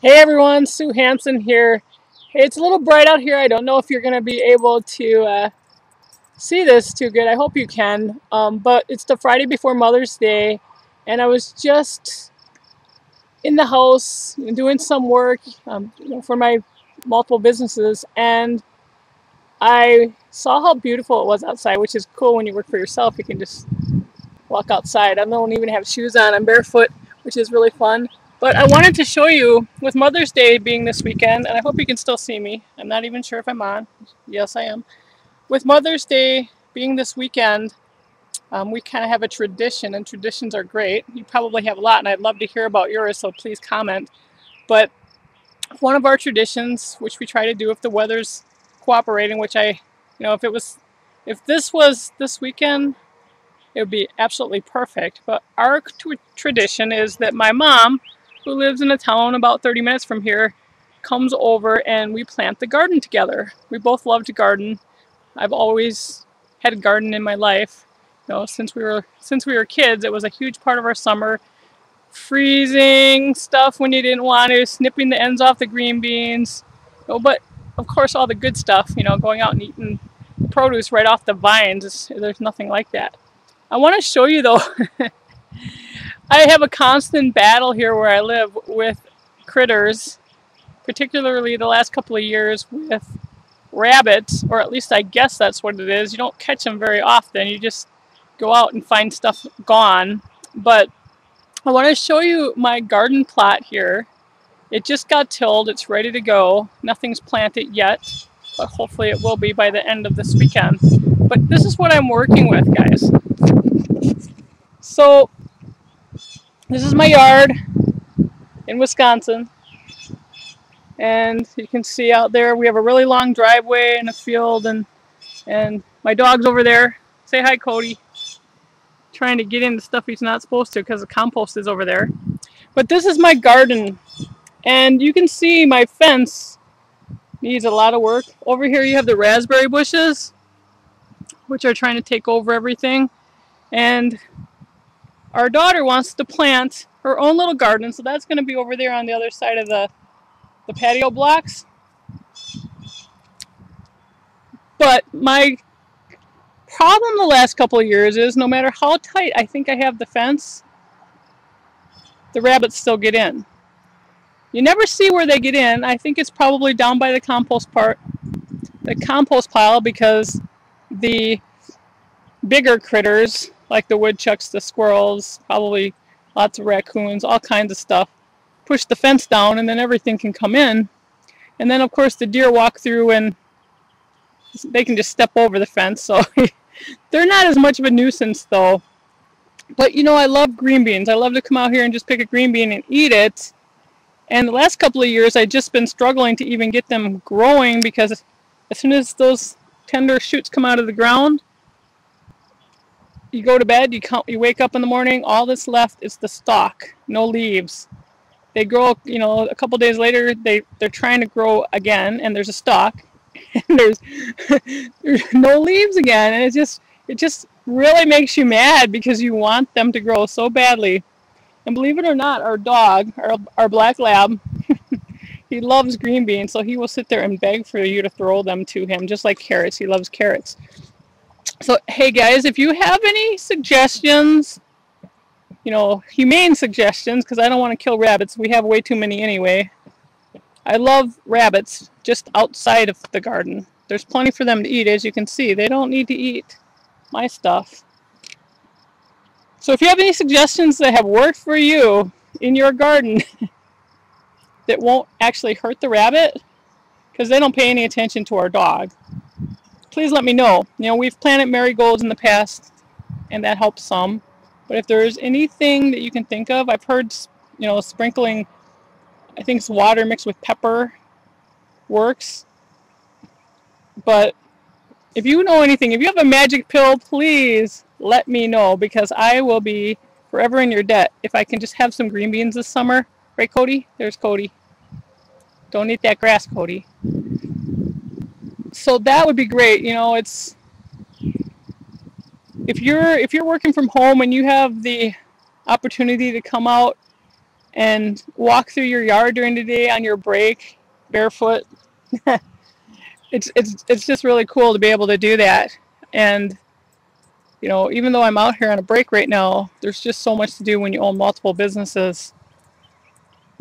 Hey everyone, Sue Hansen here. Hey, it's a little bright out here. I don't know if you're going to be able to see this too good. I hope you can. But it's the Friday before Mother's Day, and I was just in the house doing some work for my multiple businesses, and I saw how beautiful it was outside, which is cool when you work for yourself. You can just walk outside. I don't even have shoes on. I'm barefoot, which is really fun. But I wanted to show you, with Mother's Day being this weekend, and I hope you can still see me. I'm not even sure if I'm on. Yes, I am. With Mother's Day being this weekend, we kind of have a tradition, and traditions are great. You probably have a lot, and I'd love to hear about yours, so please comment. But one of our traditions, which we try to do if the weather's cooperating, which if this was this weekend, it would be absolutely perfect. But our tradition is that my mom, who lives in a town about 30 minutes from here, comes over and we plant the garden together. We both love to garden. I've always had a garden in my life. Since we were kids, it was a huge part of our summer. Freezing stuff when you didn't want to, snipping the ends off the green beans. But of course, all the good stuff. Going out and eating produce right off the vines. There's nothing like that. I want to show you though, I have a constant battle here where I live with critters, particularly the last couple of years with rabbits, or at least I guess that's what it is. You don't catch them very often, you just go out and find stuff gone. But I want to show you my garden plot here. It just got tilled, it's ready to go. Nothing's planted yet, but hopefully it will be by the end of this weekend. But this is what I'm working with, guys. So this is my yard in Wisconsin, and you can see out there we have a really long driveway and a field, and my dog's over there. Say hi, Cody. Trying to get into stuff he's not supposed to because the compost is over there. But this is my garden, and you can see my fence needs a lot of work. Over here you have the raspberry bushes, which are trying to take over everything, and our daughter wants to plant her own little garden, so that's going to be over there on the other side of the patio blocks. But my problem the last couple of years is no matter how tight I think I have the fence, the rabbits still get in. You never see where they get in. I think it's probably down by the compost pile, because the bigger critters like the woodchucks, the squirrels, probably lots of raccoons, all kinds of stuff, push the fence down, and then everything can come in. And then of course the deer walk through and they can just step over the fence, so they're not as much of a nuisance though. But I love green beans. I love to come out here and just pick a green bean and eat it. And the last couple of years I've just been struggling to even get them growing, because as soon as those tender shoots come out of the ground, you go to bed, you wake up in the morning, all that's left is the stalk, no leaves. They grow, a couple days later, they're trying to grow again, and there's a stalk, and there's no leaves again, and it just really makes you mad because you want them to grow so badly. And believe it or not, our dog, our black lab, he loves green beans, so he will sit there and beg for you to throw them to him, just like carrots. He loves carrots. So, hey guys, if you have any suggestions, humane suggestions, because I don't want to kill rabbits. We have way too many anyway. I love rabbits just outside of the garden. There's plenty for them to eat, as you can see. They don't need to eat my stuff. So if you have any suggestions that have worked for you in your garden that won't actually hurt the rabbit, because they don't pay any attention to our dog, please let me know. We've planted marigolds in the past, and that helps some. But if there's anything that you can think of, I've heard, sprinkling, I think it's water mixed with pepper works. But if you know anything, if you have a magic pill, please let me know, because I will be forever in your debt if I can just have some green beans this summer. Right, Cody? There's Cody. Don't eat that grass, Cody. So that would be great. It's if you're working from home and you have the opportunity to come out and walk through your yard during the day on your break, barefoot. It's just really cool to be able to do that. And you know, even though I'm out here on a break right now, there's just so much to do when you own multiple businesses.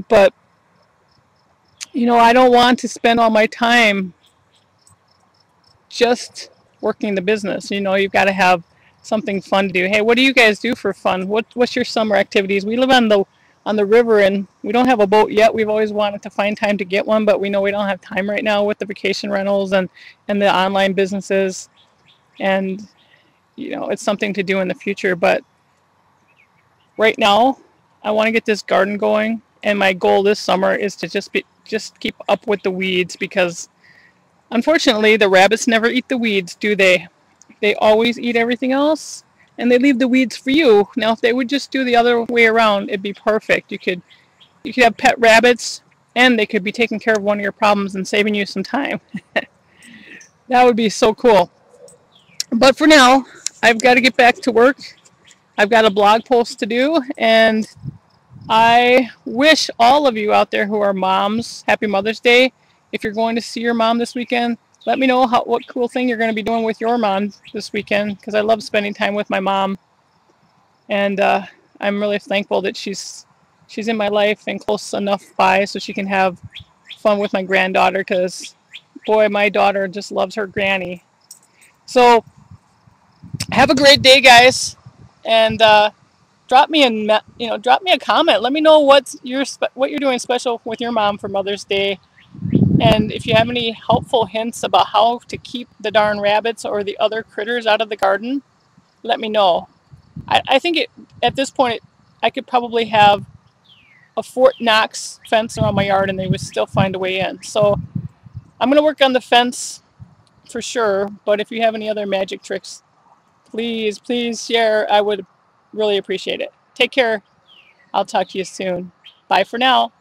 But you know, I don't want to spend all my time just working the business. You know, you've got to have something fun to do. Hey, what do you guys do for fun? What's your summer activities? We live on the river, and we don't have a boat yet. We've always wanted to find time to get one, but we know we don't have time right now with the vacation rentals and the online businesses. And you know, it's something to do in the future. But right now, I want to get this garden going, and my goal this summer is to just keep up with the weeds, because unfortunately the rabbits never eat the weeds, do they? They always eat everything else, and they leave the weeds for you. Now if they would just do the other way around, it'd be perfect. You could have pet rabbits, and they could be taking care of one of your problems and saving you some time. That would be so cool. But for now, I've got to get back to work. I've got a blog post to do, and I wish all of you out there who are moms, happy Mother's Day. If you're going to see your mom this weekend, let me know what cool thing you're going to be doing with your mom this weekend, because I love spending time with my mom. And I'm really thankful that she's in my life and close enough by so she can have fun with my granddaughter, because boy, my daughter just loves her granny. So have a great day, guys, and drop me a comment. Let me know what you're doing special with your mom for Mother's Day, and if you have any helpful hints about how to keep the darn rabbits or the other critters out of the garden, let me know. I think at this point I could probably have a Fort Knox fence around my yard and they would still find a way in. So I'm going to work on the fence for sure, but if you have any other magic tricks, please share. I would really appreciate it. Take care. I'll talk to you soon. Bye for now.